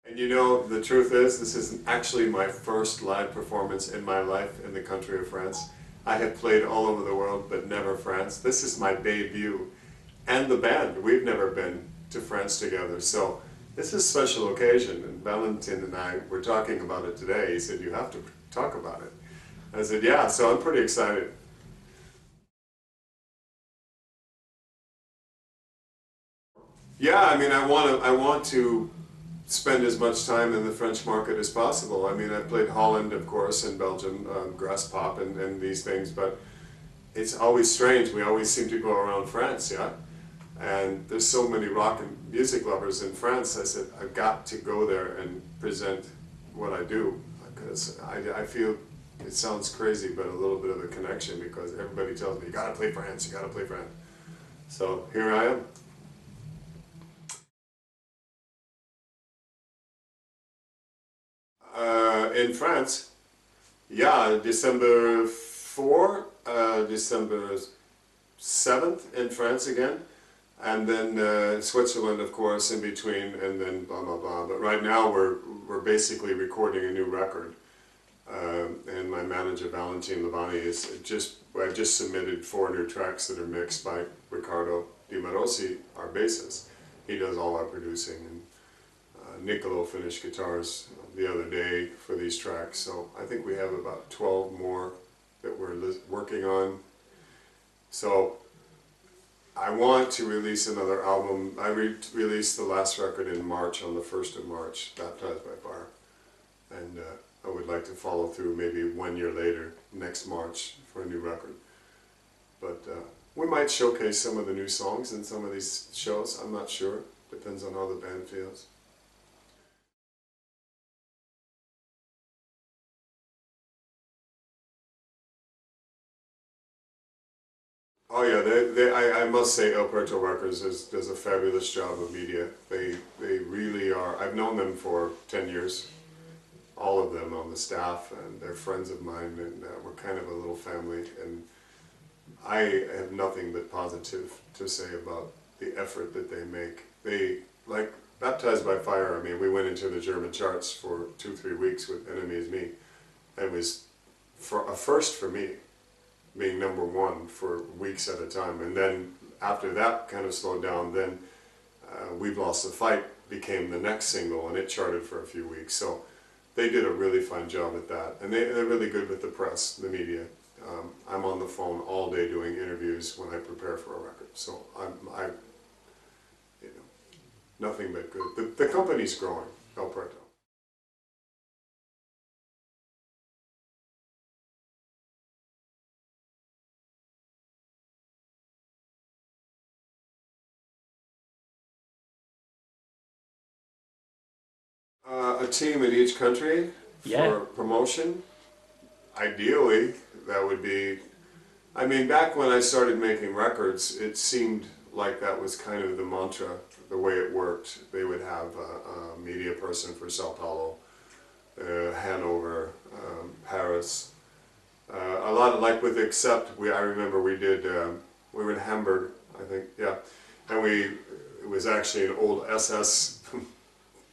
And you know, the truth is, this is actually my first live performance in my life in the country of France. I have played all over the world, but never France. This is my debut. And the band, we've never been to France together, so this is a special occasion. And Valentin and I were talking about it today. He said, you have to talk about it. I said, yeah, so I'm pretty excited. Yeah, I mean, I want to spend as much time in the French market as possible. I mean, I've played Holland, of course, and Belgium, grass pop and these things, but it's always strange. We always seem to go around France, yeah? And there's so many rock and music lovers in France. I said, I've got to go there and present what I do, because I feel, it sounds crazy, but a little bit of a connection, because everybody tells me, you gotta play France, you gotta play France. So here I am. In France, yeah, December 4, December 7th in France again, and then Switzerland, of course, in between, and then blah, blah, blah. But right now we're basically recording a new record. And my manager, Valentin Labani, I just submitted 4 new tracks that are mixed by Riccardo Di Marossi, our bassist. He does all our producing, and Niccolo finished guitars the other day for these tracks, so I think we have about 12 more that we're working on. So I want to release another album. I released the last record in March, on the 1st of March, Baptized by Fire, and I would like to follow through maybe 1 year later, next March, for a new record. But we might showcase some of the new songs in some of these shows. I'm not sure. Depends on how the band feels. Oh yeah, I must say El Puerto Records does a fabulous job of media. They really are. I've known them for 10 years, all of them on the staff, and they're friends of mine, and we're kind of a little family, and I have nothing but positive to say about the effort that they make. They, like Baptized by Fire, I mean, we went into the German charts for 2-3 weeks with Enemy Is Me. It was a first for me, being #1 for weeks at a time, and then after that kind of slowed down, then We've Lost the Fight became the next single, and it charted for a few weeks. So they did a really fine job at that, and they're really good with the press, the media. I'm on the phone all day doing interviews when I prepare for a record, so you know, nothing but good. The company's growing, El Puerto. A team in each country for promotion. Ideally, that would be, I mean, back when I started making records, it seemed like that was kind of the mantra, the way it worked. They would have a media person for Sao Paulo, Hanover, Paris. A lot of, like with Accept, I remember we did, we were in Hamburg, I think, yeah. And it was actually an old SS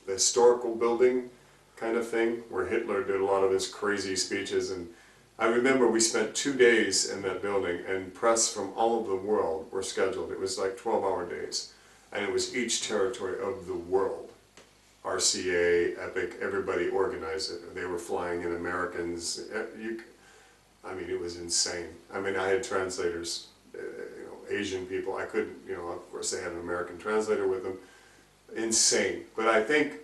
historical building kind of thing, where Hitler did a lot of his crazy speeches. And I remember we spent 2 days in that building, and press from all over the world were scheduled. It was like 12-hour days, and it was each territory of the world. RCA, Epic, everybody organized it. They were flying in Americans. I mean, it was insane. I mean, I had translators, you know, Asian people. I couldn't, you know, of course they had an American translator with them. Insane. But I think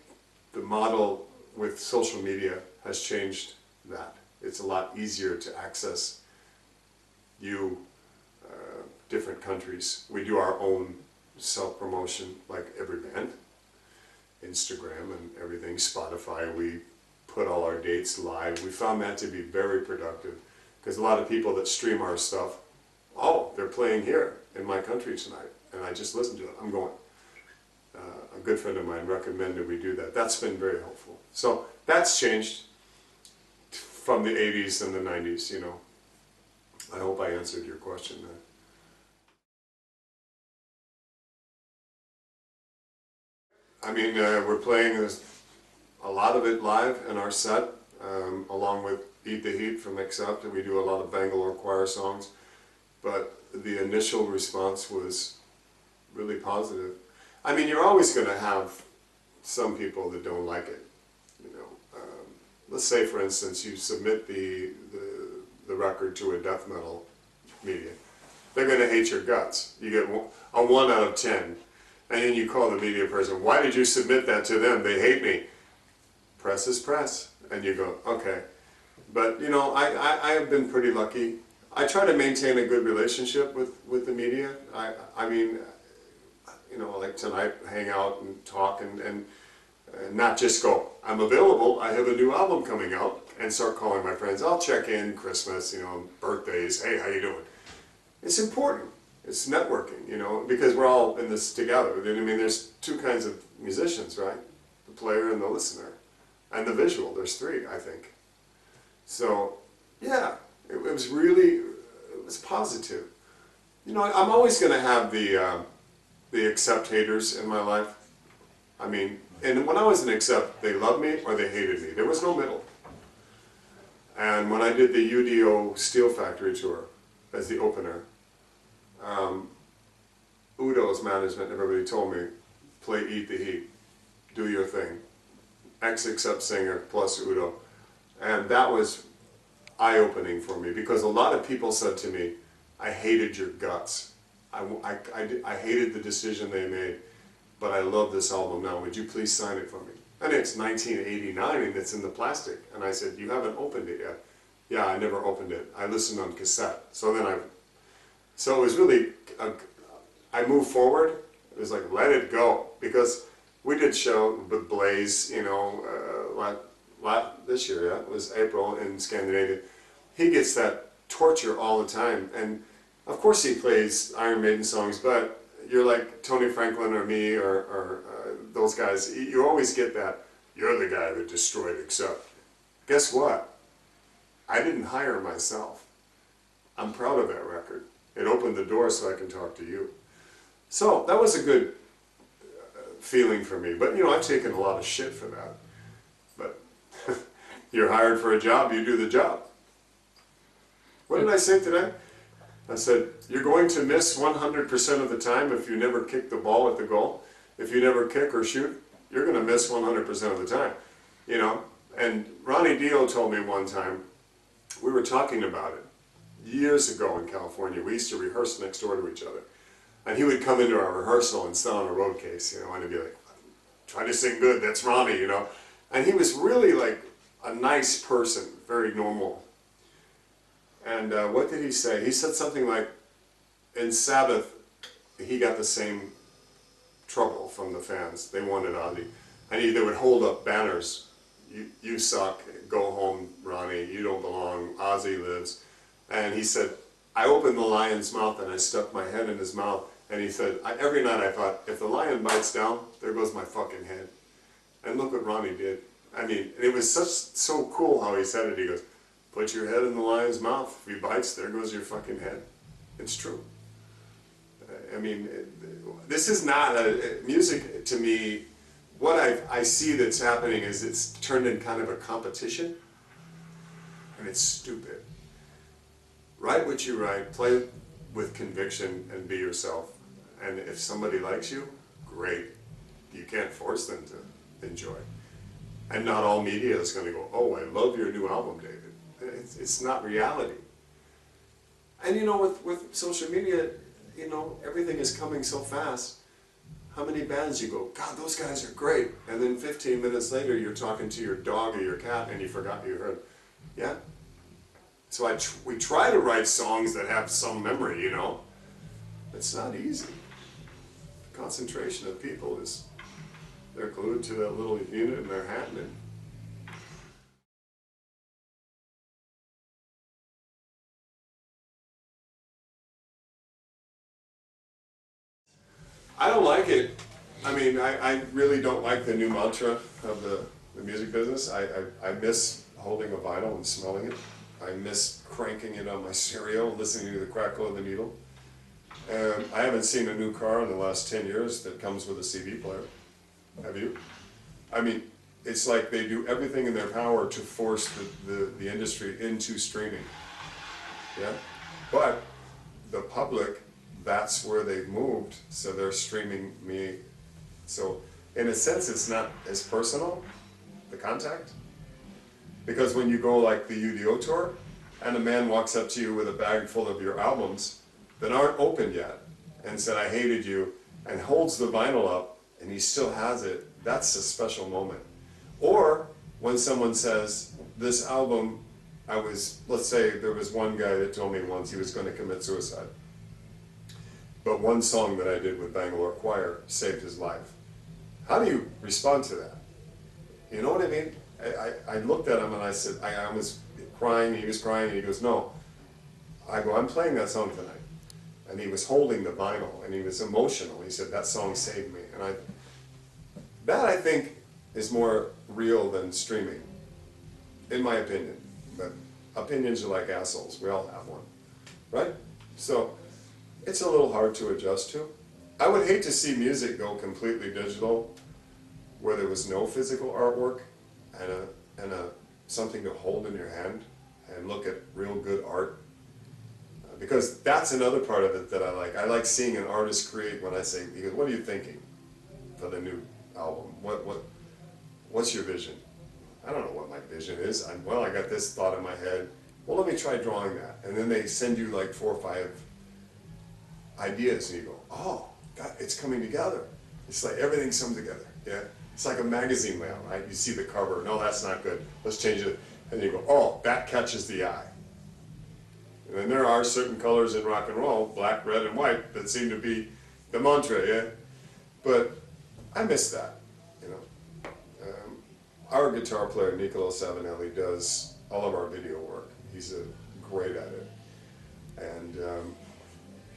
the model with social media has changed that. It's a lot easier to access different countries. We do our own self-promotion, like every band. Instagram and everything, Spotify, we put all our dates live. We found that to be very productive, because a lot of people that stream our stuff, oh, they're playing here in my country tonight, and I just listened to it, I'm going. A good friend of mine recommended we do that. That's been very helpful. So that's changed from the 80s and the 90s, you know. I hope I answered your question there. I mean, we're playing this a lot of it live in our set, along with Eat the Heat from Accept, and we do a lot of Bangalore choir songs. But the initial response was really positive. I mean, you're always going to have some people that don't like it. You know, let's say, for instance, you submit the record to a death metal media. They're going to hate your guts. You get a 1 out of 10. And then you call the media person, why did you submit that to them? They hate me. Press is press. And you go, okay. But, you know, I have been pretty lucky. I try to maintain a good relationship with the media. I mean, you know, like tonight, hang out and talk and not just go, I'm available, I have a new album coming out, and start calling my friends. I'll check in, Christmas, you know, birthdays, hey, how you doing? It's important. It's networking, you know, because we're all in this together. I mean, there's two kinds of musicians, right? The player and the listener. And the visual, there's three, I think. So, yeah, it was really, it was positive. You know, I'm always going to have the Accept haters in my life. I mean, and when I was in Accept, they loved me or they hated me. There was no middle. And when I did the UDO Steel Factory tour as the opener, Udo's management, everybody told me, play Eat the Heat, do your thing. Accept singer plus Udo. And that was eye-opening for me because a lot of people said to me, I hated your guts. I hated the decision they made, but I love this album now. Would you please sign it for me? And it's 1989 and it's in the plastic. And I said, you haven't opened it yet. Yeah, I never opened it. I listened on cassette. So then so it was really, I moved forward. It was like, let it go. Because we did show with Blaze, you know, this year, yeah, it was April in Scandinavia. He gets that torture all the time. And of course he plays Iron Maiden songs, but you're like Tony Franklin or me or those guys. You always get that, you're the guy that destroyed Accept. Guess what? I didn't hire myself. I'm proud of that record. It opened the door so I can talk to you. So that was a good feeling for me. But, you know, I've taken a lot of shit for that. But you're hired for a job, you do the job. What did I say today? I said, you're going to miss 100% of the time if you never kick the ball at the goal. If you never kick or shoot, you're going to miss 100% of the time. You know? And Ronnie Dio told me one time, we were talking about it years ago in California. We used to rehearse next door to each other. And he would come into our rehearsal and sit on a road case, you know, and he'd be like, try to sing good, that's Ronnie, you know. And he was really like a nice person, very normal. And what did he say? He said something like, in Sabbath, he got the same trouble from the fans. They wanted Ozzy. And they would hold up banners. You suck, go home, Ronnie, you don't belong, Ozzy lives. And he said, I opened the lion's mouth and I stuck my head in his mouth. And he said, every night I thought, if the lion bites down, there goes my fucking head. And look what Ronnie did. I mean, it was so cool how he said it. He goes, put your head in the lion's mouth. If he bites, there goes your fucking head. It's true. I mean, this is not music to me. What I see that's happening is it's turned in kind of a competition. And it's stupid. Write what you write, play with conviction, and be yourself. And if somebody likes you, great. You can't force them to enjoy. And not all media is going to go, oh, I love your new album, David. It's not reality. And you know, with social media, you know, everything is coming so fast. How many bands you go, God, those guys are great. And then 15 minutes later, you're talking to your dog or your cat and you forgot you heard. Yeah? So we try to write songs that have some memory, you know. It's not easy. The concentration of people is, they're glued to that little unit in their hand. And I don't like it. I mean, I really don't like the new mantra of the music business. I miss holding a vinyl and smelling it. I miss cranking it on my stereo and listening to the crackle of the needle. I haven't seen a new car in the last 10 years that comes with a CD player. Have you? I mean, it's like they do everything in their power to force the industry into streaming. Yeah? But the public, that's where they've moved, so they're streaming me. So in a sense, it's not as personal, the contact. Because when you go like the UDO tour, and a man walks up to you with a bag full of your albums that aren't opened yet, and said, I hated you, and holds the vinyl up, and he still has it, that's a special moment. Or when someone says, this album, let's say there was one guy that told me once he was going to commit suicide. But one song that I did with Bangalore Choir saved his life. How do you respond to that? You know what I mean? I looked at him and I said, I was crying, he was crying, and he goes, no. I go, I'm playing that song tonight. And he was holding the vinyl, and he was emotional. He said, that song saved me. And that I think is more real than streaming, in my opinion. But opinions are like assholes, we all have one, right? So it's a little hard to adjust to. I would hate to see music go completely digital, where there was no physical artwork and something to hold in your hand and look at real good art. Because that's another part of it that I like. I like seeing an artist create when I say, he goes, what are you thinking for the new album? What's your vision? I don't know what my vision is. I got this thought in my head. Well, let me try drawing that. And then they send you like 4 or 5 ideas and you go, oh, God, it's coming together. It's like everything's come together, yeah? It's like a magazine layout, right? You see the cover, no, that's not good. Let's change it. And you go, oh, that catches the eye. And then there are certain colors in rock and roll, black, red, and white, that seem to be the mantra, yeah? But I miss that, you know. Our guitar player, Niccolo Savinelli, does all of our video work. He's great at it. And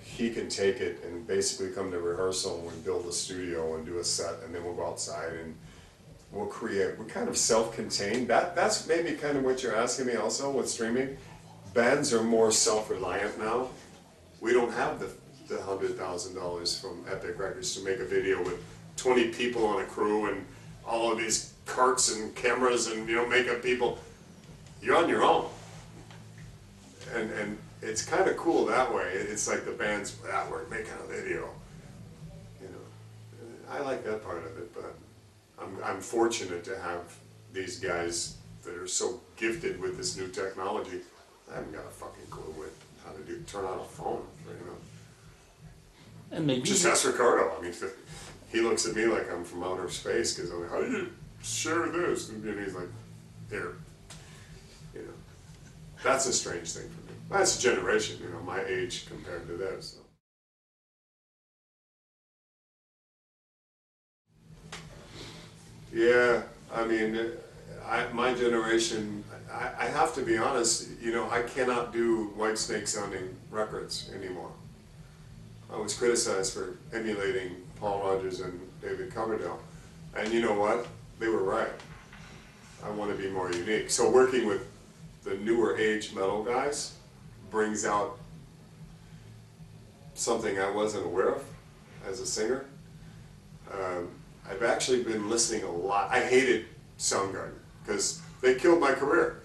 he can take it and basically come to rehearsal and we build a studio and do a set, and then we'll go outside and we'll create. We're kind of self-contained. That's maybe kind of what you're asking me also with streaming. Bands are more self-reliant now. We don't have the $100,000 from Epic Records to make a video with 20 people on a crew and all of these carts and cameras and, you know, makeup people. You're on your own. And it's kind of cool that way. It's like the band's, we're making a video. You know, I like that part of it, but I'm fortunate to have these guys that are so gifted with this new technology. I haven't got a fucking clue how to turn on a phone, you know. And maybe just ask Ricardo. I mean, he looks at me like I'm from outer space because I'm like, how do you share this? And he's like, here. You know, that's a strange thing for me. That's a generation, you know, my age compared to theirs. So. Yeah, I mean, my generation, I have to be honest, you know, I cannot do Whitesnake sounding records anymore. I was criticized for emulating Paul Rodgers and David Coverdale. And you know what? They were right. I want to be more unique. So working with the newer age metal guys brings out something I wasn't aware of as a singer. I've actually been listening a lot. I hated Soundgarden because they killed my career.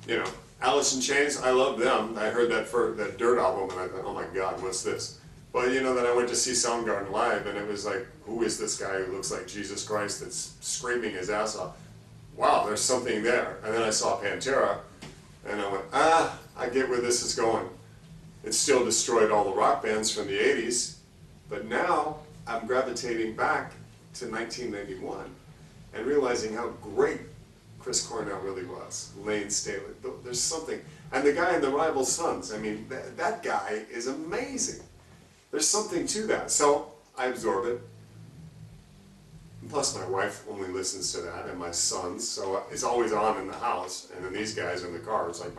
You know, Alice in Chains, I love them. I heard that Dirt album and I thought, oh my God, what's this? But you know, then I went to see Soundgarden live and it was like, who is this guy who looks like Jesus Christ that's screaming his ass off? Wow, there's something there. And then I saw Pantera and I went, I get where this is going. It still destroyed all the rock bands from the 80s, but now I'm gravitating back to 1991 and realizing how great Chris Cornell really was. Lane Staley, there's something. And the guy in the Rival Sons, I mean, that guy is amazing. There's something to that. So I absorb it. Plus my wife only listens to that, and my sons, so it's always on in the house, and then these guys in the car, it's like,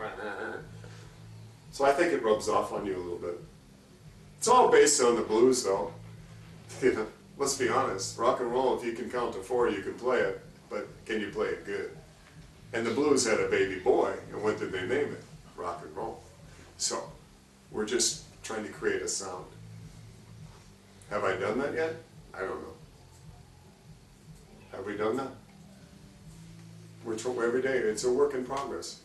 so I think it rubs off on you a little bit. It's all based on the blues though. You know, let's be honest, rock and roll, if you can count to 4, you can play it, but can you play it good? And the blues had a baby boy, and what did they name it? Rock and roll. So, we're just trying to create a sound. Have I done that yet? I don't know. Have we done that? every day, it's a work in progress.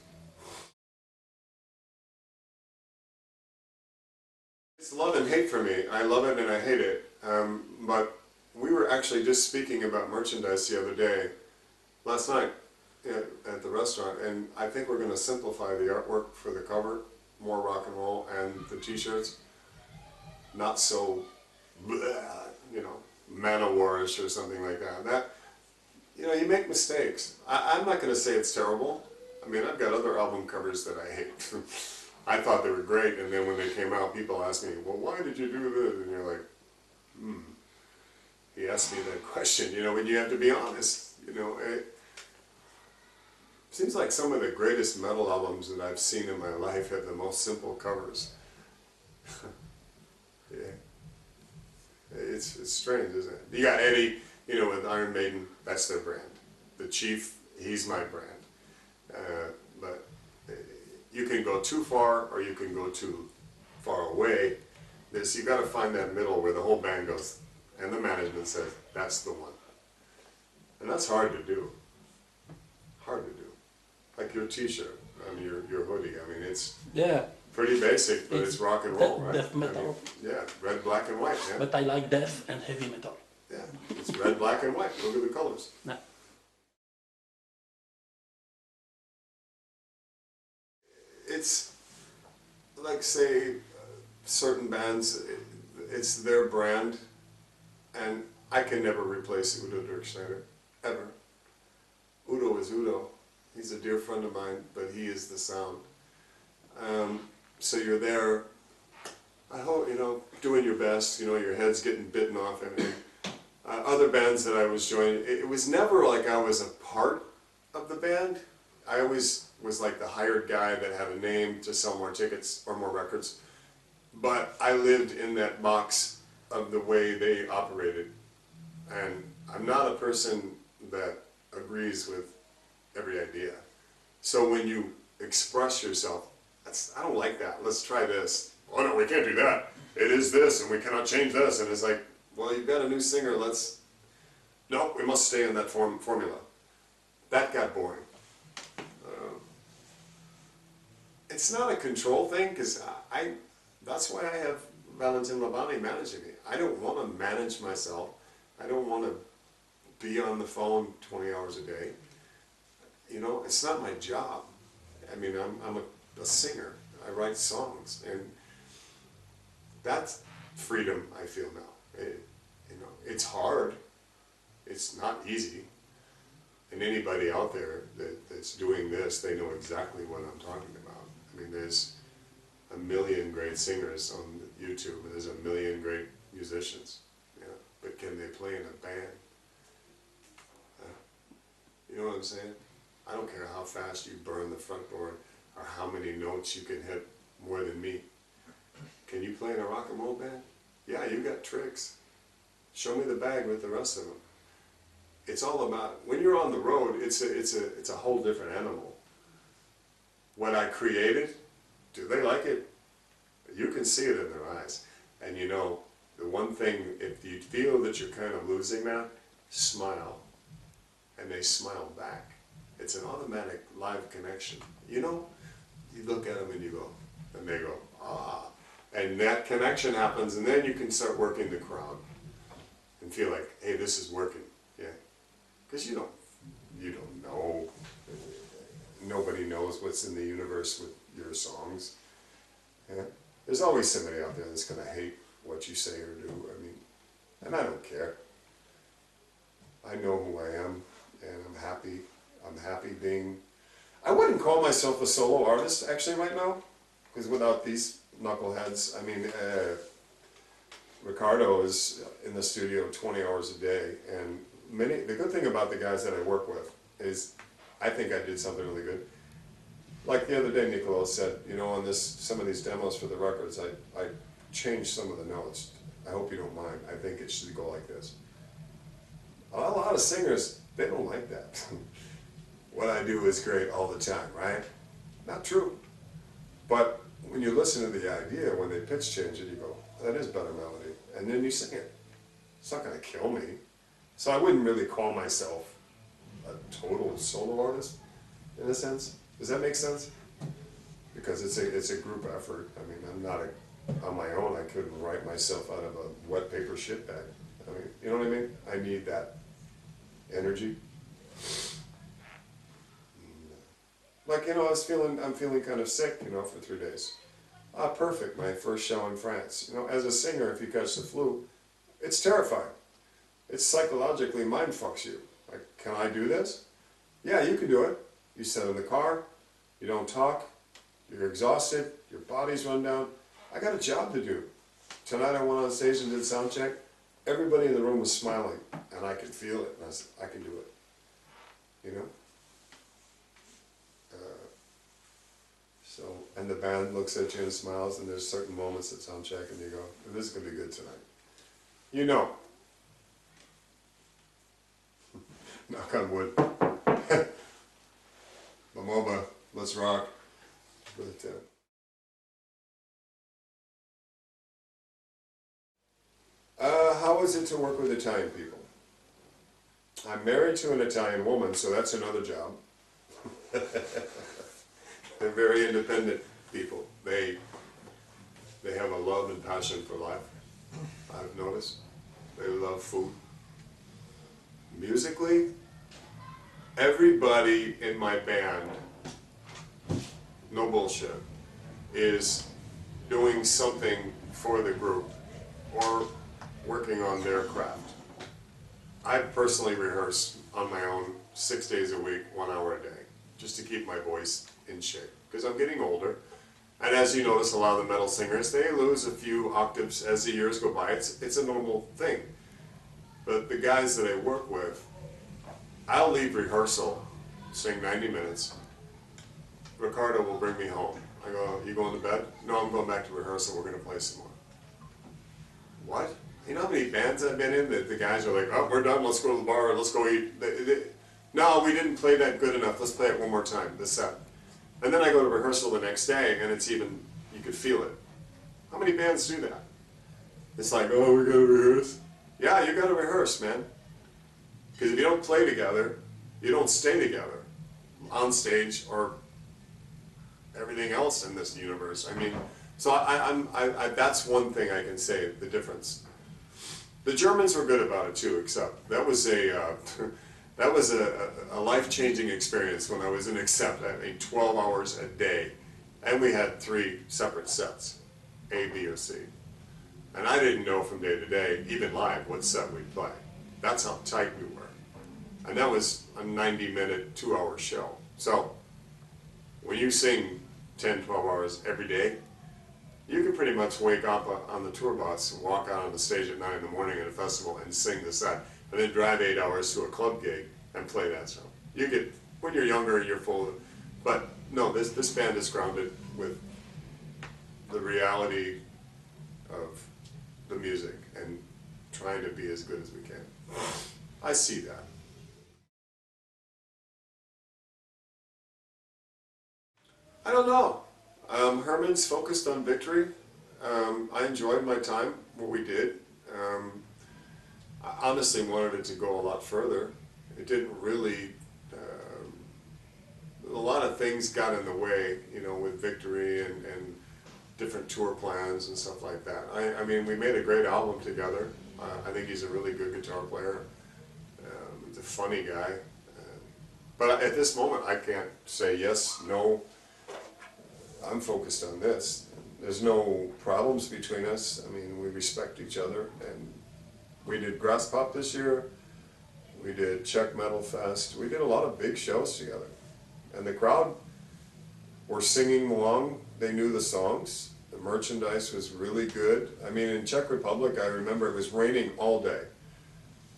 It's love and hate for me. I love it and I hate it. But we were actually just speaking about merchandise the other day, last night, at the restaurant, and I think we're going to simplify the artwork for the cover, more rock and roll, and the t-shirts, not so, you know, Manowar-ish or something like that. That, you know, you make mistakes. I'm not going to say it's terrible. I mean, I've got other album covers that I hate. I thought they were great, and then when they came out, people asked me, well, why did you do this? And you're like, He asked me that question, you know, when you have to be honest. You know, it seems like some of the greatest metal albums that I've seen in my life have the most simple covers. Yeah. It's strange, isn't it? You got Eddie, you know, with Iron Maiden, that's their brand. The Chief, he's my brand. But you can go too far or you can go too far away. You got to find that middle where the whole band goes, and the management says, that's the one. And that's hard to do. Hard to do. Like your t-shirt, I mean, your hoodie, I mean, it's pretty basic, but it's rock and roll, right? Death metal. I mean, yeah, red, black, and white, yeah. But I like death and heavy metal. Yeah, it's red, black, and white. Look at the colors. No. It's like, say, certain bands, it's their brand, and I can never replace Udo Dirkschneider, ever. Udo is Udo. He's a dear friend of mine, but he is the sound. So you're there, I hope, you know, doing your best, you know, your head's getting bitten off, and other bands that I was joining, it was never like I was a part of the band. I always was like the hired guy that had a name to sell more tickets or more records. But I lived in that box of the way they operated. And I'm not a person that agrees with every idea. So when you express yourself, I don't like that. Let's try this. Oh no, we can't do that. It is this, and we cannot change this. And it's like, well, you've got a new singer. No, we must stay in that formula. That got boring. It's not a control thing, because that's why I have Valentin Labani managing me. I don't want to manage myself. I don't want to be on the phone 20 hours a day. You know, it's not my job. I mean, I'm a singer. I write songs, and that's freedom I feel now. You know, it's hard. It's not easy. And anybody out there that's doing this, they know exactly what I'm talking about. I mean, there's a million great singers on YouTube, and there's a million great musicians. Yeah, but can they play in a band? You know what I'm saying? I don't care how fast you burn the fretboard or how many notes you can hit more than me. Can you play in a rock and roll band? Yeah, you got tricks. Show me the bag with the rest of them. It's all about, when you're on the road, it's a whole different animal. What I created, do they like it? You can see it in their eyes. And you know, the one thing, if you feel that you're kind of losing that, smile. And they smile back. It's an automatic live connection. You know, you look at them and you go, and they go, ah. And that connection happens, and then you can start working the crowd and feel like, hey, this is working. Yeah. Because you don't know. Nobody knows what's in the universe with your songs. Yeah? There's always somebody out there that's going to hate what you say or do. I mean, and I don't care. I know who I am, and I'm happy. I'm happy being... I wouldn't call myself a solo artist, actually, right now. Because without these knuckleheads, I mean, Ricardo is in the studio 20 hours a day, and the good thing about the guys that I work with is I think I did something really good. Like the other day, Nicolo said, you know, on some of these demos for the records, I changed some of the notes. I hope you don't mind. I think it should go like this. A lot of singers, they don't like that. What I do is great all the time, right? Not true. But when you listen to the idea, when they pitch change it, you go, that is better melody. And then you sing it. It's not going to kill me. So I wouldn't really call myself a total solo artist, in a sense. Does that make sense? Because it's a group effort. I mean, I'm not on my own. I couldn't write myself out of a wet paper shit bag. I mean, you know what I mean? I need that energy. Like, you know, I'm feeling kind of sick, you know, for 3 days. Ah, perfect, my first show in France. You know, as a singer, if you catch the flu, it's terrifying. It psychologically mind fucks you. Like, can I do this? Yeah, you can do it. You sit in the car, you don't talk, you're exhausted, your body's run down. I got a job to do. Tonight I went on stage and did sound check. Everybody in the room was smiling, and I could feel it, and I said, I can do it. You know? So, and the band looks at you and smiles, and there's certain moments at sound check, and you go, this is going to be good tonight. You know. Knock on wood. Moba, let's rock. But, how is it to work with Italian people? I'm married to an Italian woman, so that's another job. They're very independent people. They have a love and passion for life, I've noticed. They love food. Musically, everybody in my band, no bullshit, is doing something for the group or working on their craft. I personally rehearse on my own 6 days a week, 1 hour a day, just to keep my voice in shape, because I'm getting older. And as you notice, a lot of the metal singers, they lose a few octaves as the years go by. It's a normal thing. But the guys that I work with, I'll leave rehearsal, sing 90 minutes. Ricardo will bring me home. I go, you going to bed? No, I'm going back to rehearsal. We're going to play some more. What? You know how many bands I've been in that the guys are like, oh, we're done, let's go to the bar, let's go eat. No, we didn't play that good enough. Let's play it one more time, the set. And then I go to rehearsal the next day, and it's even, you could feel it. How many bands do that? It's like, oh, we gotta rehearse. Yeah, you gotta rehearse, man. Because if you don't play together, you don't stay together on stage or everything else in this universe. I mean, so that's one thing I can say, the difference. The Germans were good about it too, except that was a life-changing experience when I was in Accept. I mean, 12 hours a day, and we had 3 separate sets, A, B, or C. And I didn't know from day to day, even live, what set we'd play. That's how tight we were. And that was a 90-minute, 2-hour show. So, when you sing 10, 12 hours every day, you can pretty much wake up on the tour bus and walk out on the stage at 9 in the morning at a festival and sing the set, and then drive 8 hours to a club gig and play that show. You get, when you're younger, you're full of, but no, this band is grounded with the reality of the music and trying to be as good as we can. I see that. I don't know. Herman's focused on victory. I enjoyed my time, what we did. I honestly wanted it to go a lot further. It didn't really, a lot of things got in the way, you know, with victory and different tour plans and stuff like that. I mean, we made a great album together. I think he's a really good guitar player. He's a funny guy. But at this moment, I can't say yes, no. I'm focused on this. There's no problems between us. I mean, we respect each other. And we did Grass Pop this year. We did Czech Metal Fest. We did a lot of big shows together. And the crowd were singing along. They knew the songs. The merchandise was really good. I mean, in Czech Republic, I remember it was raining all day.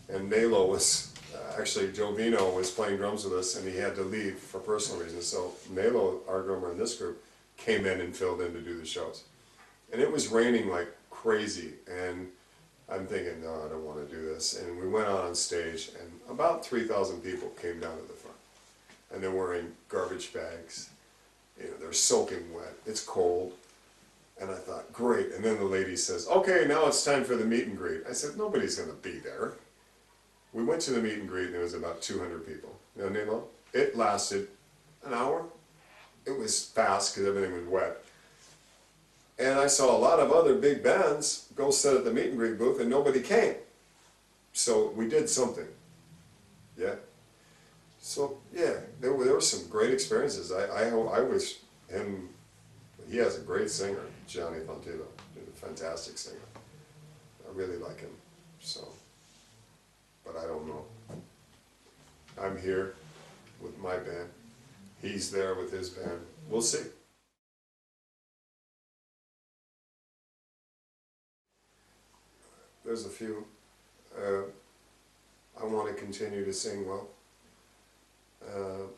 And Nalo was, actually Joe Vino was playing drums with us, and he had to leave for personal reasons. So Nalo, our drummer in this group, came in and filled in to do the shows. And it was raining like crazy, and I'm thinking, no, I don't want to do this. And we went out on stage, and about 3,000 people came down to the front. And they're wearing garbage bags. You know, they're soaking wet. It's cold. And I thought, great. And then the lady says, okay, now it's time for the meet and greet. I said, nobody's going to be there. we went to the meet and greet and there was about 200 people. You know, it lasted an hour. It was fast because everything was wet. And I saw a lot of other big bands go sit at the meet and greet booth and nobody came. So we did something. Yeah. So yeah, there were some great experiences. I wish him, he has a great singer, Johnny Fontillo, a fantastic singer. I really like him, so, but I don't know. I'm here with my band. He's there with his band. We'll see. There's a few. I want to continue to sing well.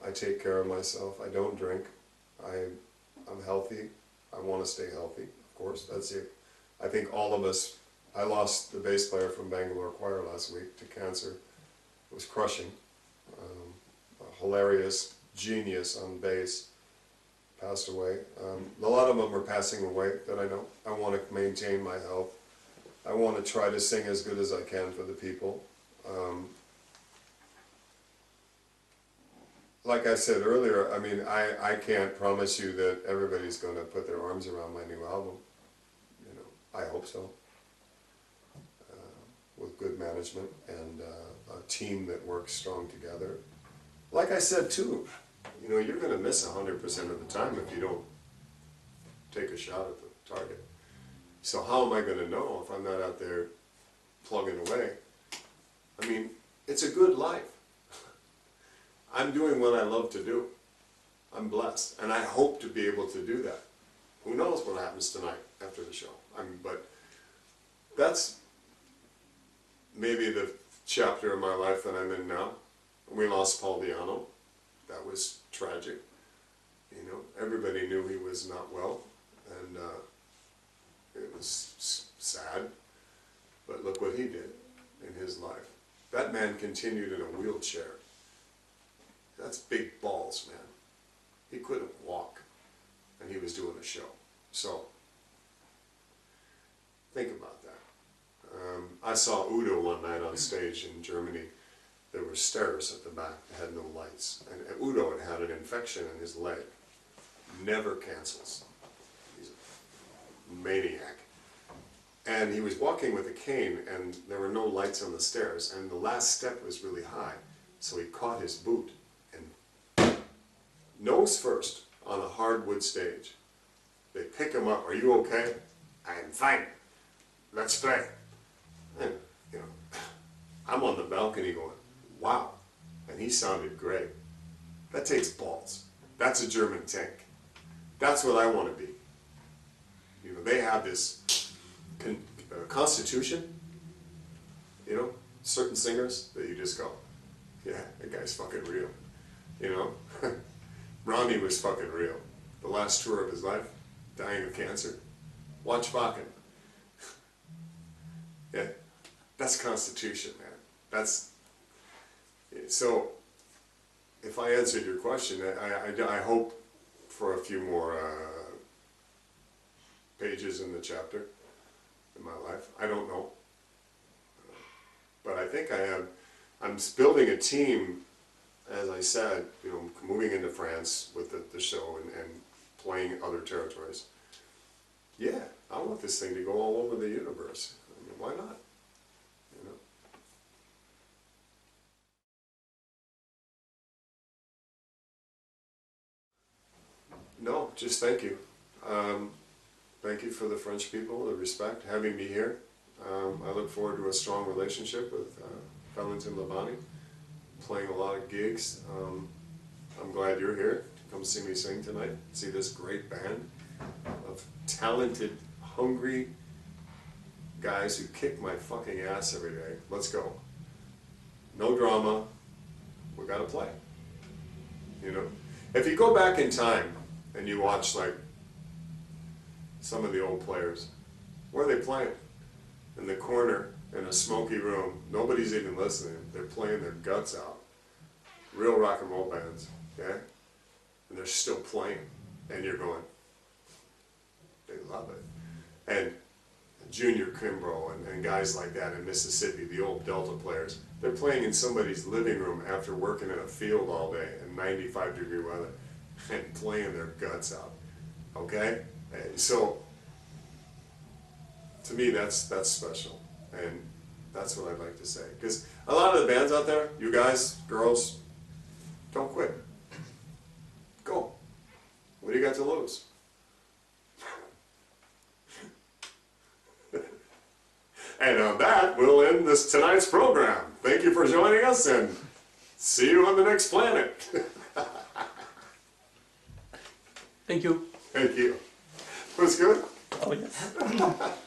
I take care of myself. I don't drink. I'm healthy. I want to stay healthy, of course. That's it. I think all of us. I lost the bass player from Bangalore Choir last week to cancer. It was crushing. A hilarious genius on bass passed away. A lot of them are passing away that I know. I want to maintain my health. I want to try to sing as good as I can for the people. Like I said earlier, I mean, I can't promise you that everybody's going to put their arms around my new album. You know, I hope so. With good management and a team that works strong together. Like I said too, you know, you're going to miss 100% of the time if you don't take a shot at the target. So how am I going to know if I'm not out there plugging away? I mean, it's a good life. I'm doing what I love to do. I'm blessed, and I hope to be able to do that. Who knows what happens tonight after the show? But that's maybe the chapter of my life that I'm in now. We lost Paul Di'Anno. That was tragic. You know, everybody knew he was not well, and it was sad. But look what he did in his life. That man continued in a wheelchair. That's big balls, man. He couldn't walk, and he was doing a show. So, think about that. I saw Udo one night on stage in Germany. There were stairs at the back that had no lights. And Udo had an infection in his leg. Never cancels. He's a maniac. And he was walking with a cane, and there were no lights on the stairs, and the last step was really high. So he caught his boot, and nose first on a hardwood stage. They pick him up. Are you okay? I'm fine. Let's play. And, you know, I'm on the balcony going, wow. And he sounded great. That takes balls. That's a German tank. That's what I want to be. You know, they have this constitution, you know, certain singers that you just go, yeah, that guy's fucking real. You know, Ronnie was fucking real. The last tour of his life, dying of cancer. Watch Bakken. Yeah, that's constitution, man. That's, so, if I answered your question, I hope for a few more pages in the chapter in my life. I don't know. But I think I'm building a team, as I said, you know, moving into France with the show and playing other territories. Yeah, I want this thing to go all over the universe. I mean, why not? You know? No, just thank you. Thank you for the French people, the respect, having me here. I look forward to a strong relationship with Valentin Labani, playing a lot of gigs. I'm glad you're here to come see me sing tonight, see this great band of talented, hungry guys who kick my fucking ass every day. Let's go. No drama. We gotta play. You know? If you go back in time and you watch like some of the old players, where are they playing? In the corner, in a smoky room. Nobody's even listening. They're playing their guts out. Real rock and roll bands, okay? And they're still playing. And you're going, they love it. And Junior Kimbrough and guys like that in Mississippi, the old Delta players. They're playing in somebody's living room after working in a field all day in 95-degree weather and playing their guts out. Okay? So, to me, that's special. And that's what I'd like to say. Because a lot of the bands out there, you guys, girls, don't quit. Go. What do you got to lose? And on that, we'll end tonight's program. Thank you for joining us, and see you on the next planet. Thank you. Thank you. Was good? Oh, yes.